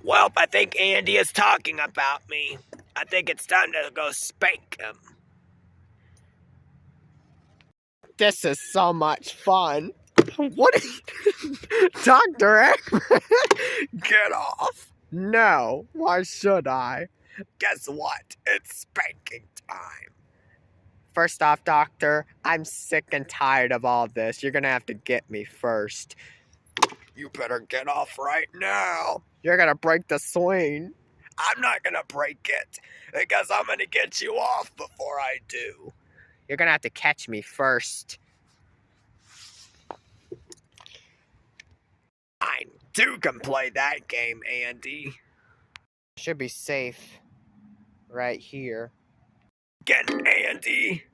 Well, I think Andy is talking about me. I think it's time to go spank him. This is so much fun. What is Dr. Eggman? Get off. No, why should I? Guess what? It's spanking time. First off, Doctor, I'm sick and tired of all this. You're gonna have to get me first. You better get off right now. You're gonna break the swing. I'm not gonna break it, because I'm gonna get you off before I do. You're gonna have to catch me first. Fine, two can play that game, Andy. Should be safe. Right here. Get Andy.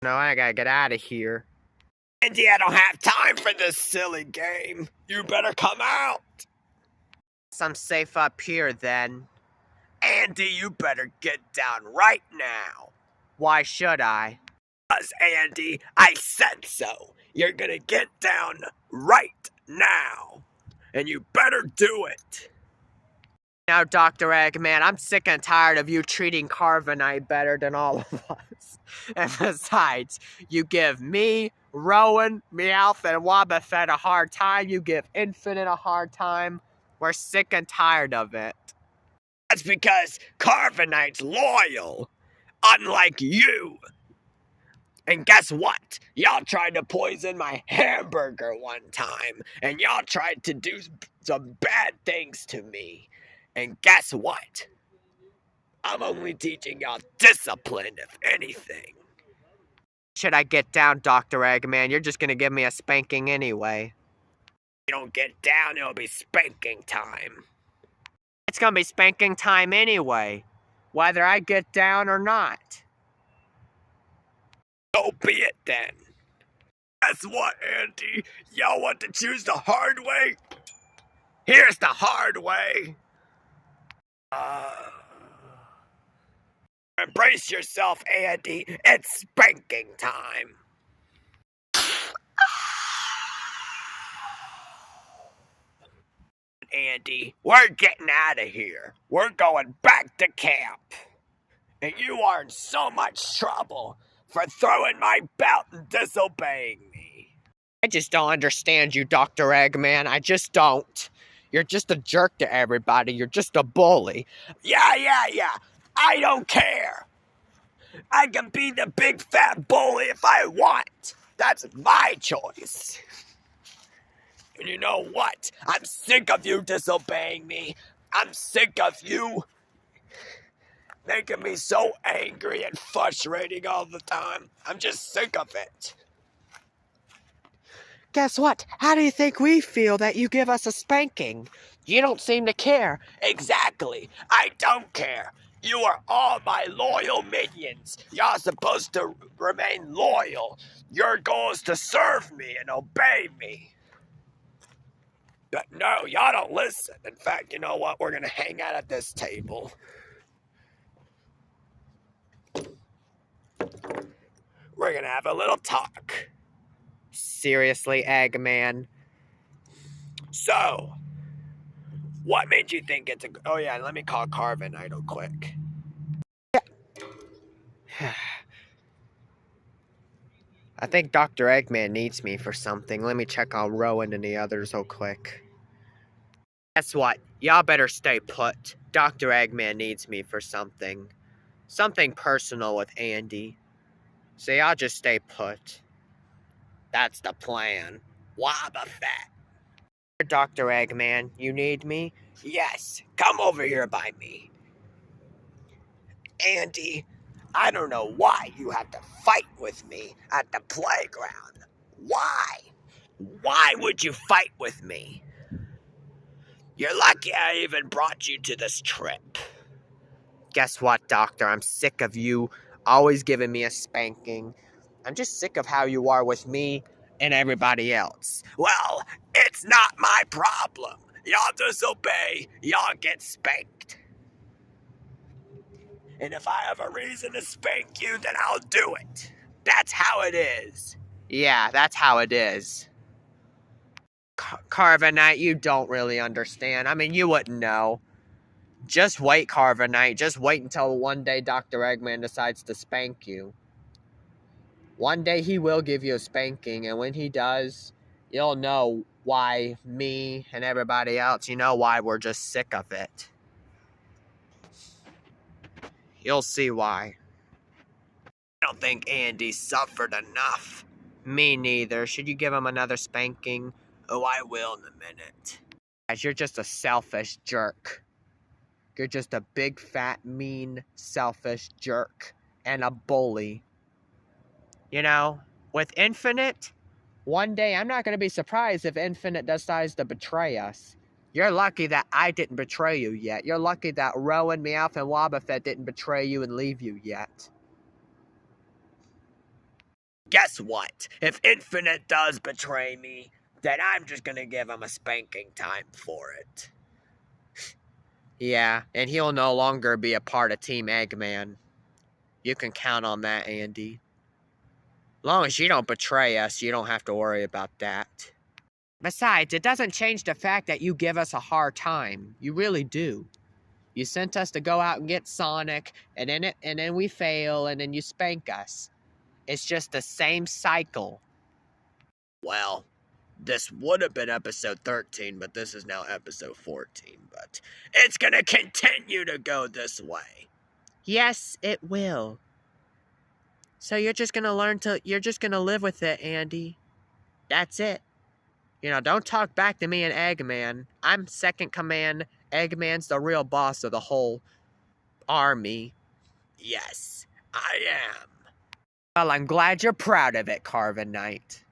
No, I gotta get out of here. Andy, I don't have time for this silly game. You better come out. I'm safe up here then. Andy, you better get down right now. Why should I? Because, Andy, I said so. You're gonna get down right now. And you better do it. Now, Dr. Eggman, I'm sick and tired of you treating Carbonite better than all of us. And besides, you give me, Rowan, Meowth, and Wobbuffet a hard time. You give Infinite a hard time. We're sick and tired of it. That's because Carbonite's loyal, unlike you. And guess what? Y'all tried to poison my hamburger one time, and y'all tried to do some bad things to me. And guess what? I'm only teaching y'all discipline, if anything. Should I get down, Dr. Eggman? You're just gonna give me a spanking anyway. If you don't get down, it'll be spanking time. It's gonna be spanking time anyway, whether I get down or not. So be it then. Guess what, Andy? Y'all want to choose the hard way? Here's the hard way. Embrace yourself, Andy. It's spanking time. Andy, we're getting out of here. We're going back to camp. And you are in so much trouble for throwing my belt and disobeying me. I just don't understand you, Dr. Eggman. I just don't. You're just a jerk to everybody. You're just a bully. Yeah. I don't care. I can be the big fat bully if I want. That's my choice. And you know what? I'm sick of you disobeying me. I'm sick of you making me so angry and frustrating all the time. I'm just sick of it. Guess what? How do you think we feel that you give us a spanking? You don't seem to care. Exactly. I don't care. You are all my loyal minions. Y'all supposed to remain loyal. Your goal is to serve me and obey me. But no, y'all don't listen. In fact, you know what? We're going to hang out at this table. We're going to have a little talk. Seriously, Eggman? So, what made you think it's a... Oh yeah, let me call Carbonite real quick. I think Dr. Eggman needs me for something. Let me check on Rowan and the others real quick. Guess what? Y'all better stay put. Dr. Eggman needs me for something. Something personal with Andy. So y'all just stay put. That's the plan. Wobbuffet. Dr. Eggman, you need me? Yes, come over here by me. Andy, I don't know why you have to fight with me at the playground. Why? Why would you fight with me? You're lucky I even brought you to this trip. Guess what, Doctor? I'm sick of you always giving me a spanking. I'm just sick of how you are with me and everybody else. Well, it's not my problem. Y'all disobey, y'all get spanked. And if I have a reason to spank you, then I'll do it. That's how it is. Yeah, that's how it is. Carbonite, you don't really understand. I mean, you wouldn't know. Just wait, Carbonite. Just wait until one day Dr. Eggman decides to spank you. One day he will give you a spanking, and when he does, you'll know why me and everybody else, you know why we're just sick of it. You'll see why. I don't think Andy suffered enough. Me neither. Should you give him another spanking? Oh, I will in a minute. Guys, you're just a selfish jerk. You're just a big, fat, mean, selfish jerk. And a bully. You know, with Infinite, one day I'm not going to be surprised if Infinite decides to betray us. You're lucky that I didn't betray you yet. You're lucky that Rowan, Meowth, and Wobbuffet didn't betray you and leave you yet. Guess what? If Infinite does betray me, then I'm just gonna give him a spanking time for it. Yeah, and he'll no longer be a part of Team Eggman. You can count on that, Andy. As long as you don't betray us, you don't have to worry about that. Besides, it doesn't change the fact that you give us a hard time. You really do. You sent us to go out and get Sonic, and then we fail, and then you spank us. It's just the same cycle. Well, this would have been episode 13, but this is now episode 14. But it's gonna continue to go this way. Yes, it will. So you're just gonna live with it, Andy. That's it. You know, don't talk back to me and Eggman. I'm second command. Eggman's the real boss of the whole army. Yes, I am. Well, I'm glad you're proud of it, Carbonite.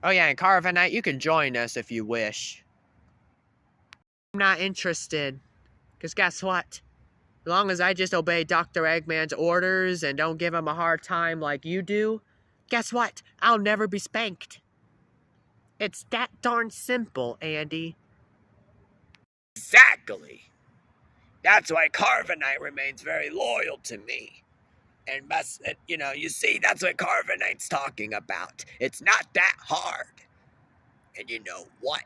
Oh yeah, and Carbonite, you can join us if you wish. I'm not interested. Because guess what? As long as I just obey Dr. Eggman's orders and don't give him a hard time like you do, guess what? I'll never be spanked. It's that darn simple, Andy. Exactly. That's why Carbonite remains very loyal to me. And, you see, that's what Carbonite's talking about. It's not that hard. And you know what?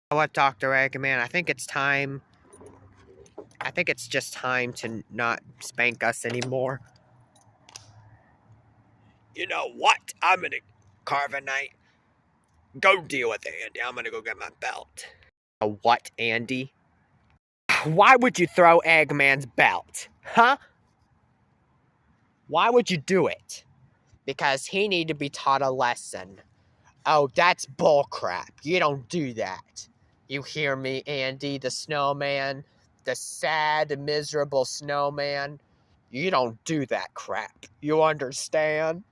You know what, Dr. Eggman? I think it's time. I think it's just time to not spank us anymore. You know what? Carbonite, go deal with it, Andy. I'm gonna go get my belt. What, Andy? Why would you throw Eggman's belt? Huh? Why would you do it? Because he needed to be taught a lesson. Oh, that's bullcrap. You don't do that. You hear me, Andy, the snowman? The sad, miserable snowman? You don't do that crap. You understand?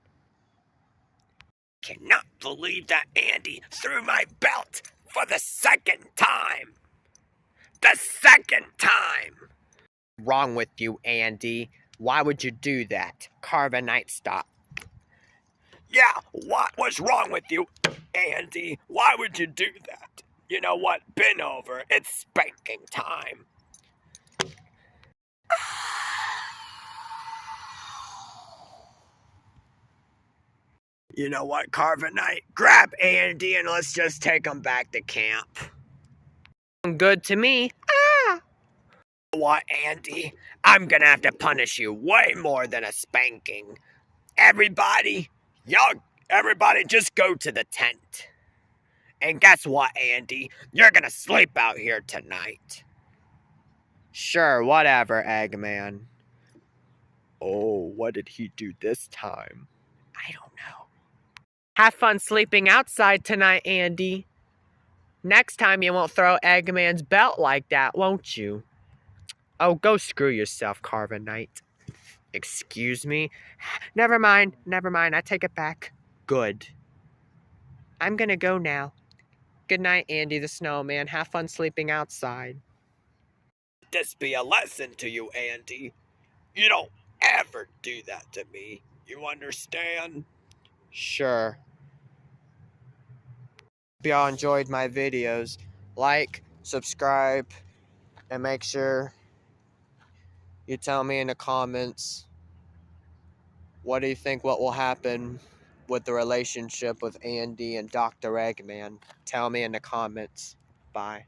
Cannot believe that Andy threw my belt for the second time. The second time. Wrong with you, Andy. Why would you do that? Carbonite, stop. Yeah, what was wrong with you, Andy? Why would you do that? You know what? Been over. It's spanking time. You know what, Carbonite? Grab Andy and let's just take him back to camp. Good to me. You know what, Andy? I'm gonna have to punish you way more than a spanking. Everybody just go to the tent. And guess what, Andy? You're gonna sleep out here tonight. Sure, whatever, Eggman. Oh, what did he do this time? I don't know. Have fun sleeping outside tonight, Andy. Next time you won't throw Eggman's belt like that, won't you? Oh, go screw yourself, Carbonite. Excuse me? Never mind, I take it back. Good. I'm gonna go now. Good night, Andy the Snowman. Have fun sleeping outside. This be a lesson to you, Andy. You don't ever do that to me. You understand? Sure. Hope y'all enjoyed my videos. Like, subscribe, and make sure you tell me in the comments what do you think what will happen with the relationship with Andy and Dr. Eggman? Tell me in the comments. Bye.